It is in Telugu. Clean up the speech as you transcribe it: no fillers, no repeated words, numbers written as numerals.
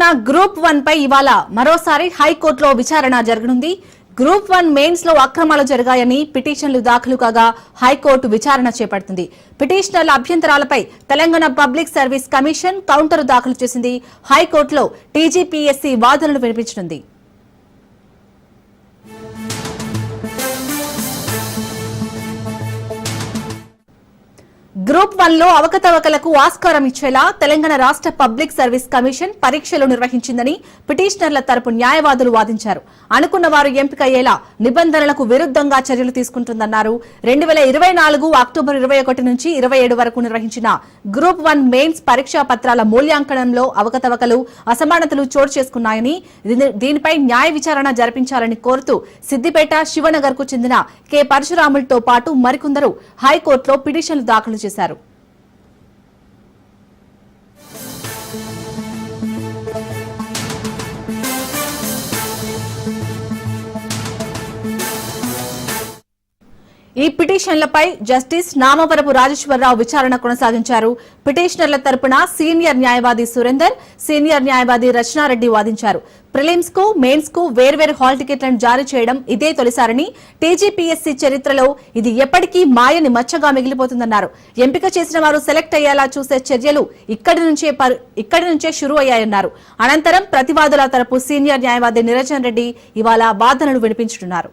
తెలంగాణ గ్రూప్ 1 పై ఇవాళ మరోసారి హైకోర్టులో విచారణ జరగనుంది. గ్రూప్ 1 మెయిన్స్ లో అక్రమాలు జరిగాయని పిటిషన్లు దాఖలు కాగా హైకోర్టు విచారణ చేపడుతుంది. పిటిషనర్ల అభ్యంతరాలపై Telangana public service commission counter దాఖలు చేసింది. హైకోర్టులో టీజీపీఎస్సీ వాదనలు వినిపించనుంది. గ్రూప్ 1 లో అవకతవకలకు ఆస్కారం ఇచ్చేలా తెలంగాణ రాష్ట్ర పబ్లిక్ సర్వీస్ కమిషన్ పరీక్షలు నిర్వహించిందని పిటిషనర్ల తరపు న్యాయవాదులు వాదించారు. అనుకున్న వారు ఎంపికయ్యేలా నిబంధనలకు విరుద్ధంగా చర్యలు తీసుకుంటుందన్నారు. 2024 అక్టోబర్ 21 నుంచి 27 వరకు నిర్వహించిన గ్రూప్ 1 మెయిన్స్ పరీక్షా పత్రాల మూల్యాంకనంలో అవకతవకలు, అసమానతలు చోటు చేసుకున్నాయని, దీనిపై న్యాయ విచారణ జరిపించాలని కోరుతూ సిద్దిపేట, శివనగర్ కు చెందిన కె పరశురాములతో పాటు మరికొందరు హైకోర్టులో పిటిషన్లు దాఖలు చేశారు. ఈ పిటిషన్లపై జస్టిస్ నామవరపు రాజేశ్వరరావు విచారణ కొనసాగించారు. పిటిషనర్ల తరపున సీనియర్ న్యాయవాది సురేందర్, సీనియర్ న్యాయవాది రచనారెడ్డి వాదించారు. ప్రిలిమ్స్ కు, మెయిన్స్ కు వేర్వేరు హాల్ టికెట్లను జారీ చేయడం ఇదే తొలిసారని, టీజీపీఎస్సీ చరిత్రలో ఇది ఎప్పటికీ మాయని మచ్చగా మిగిలిపోతుందన్నారు. ఎంపిక చేసిన వారు సెలెక్ట్ అయ్యేలా చూసే చర్యలు ఇక్కడి నుంచే షురూ అయ్యాయన్నారు. అనంతరం ప్రతివాదుల తరపు సీనియర్ న్యాయవాది నిరంజన్ రెడ్డి ఇవాళ వాదనలు వినిపించనున్నారు.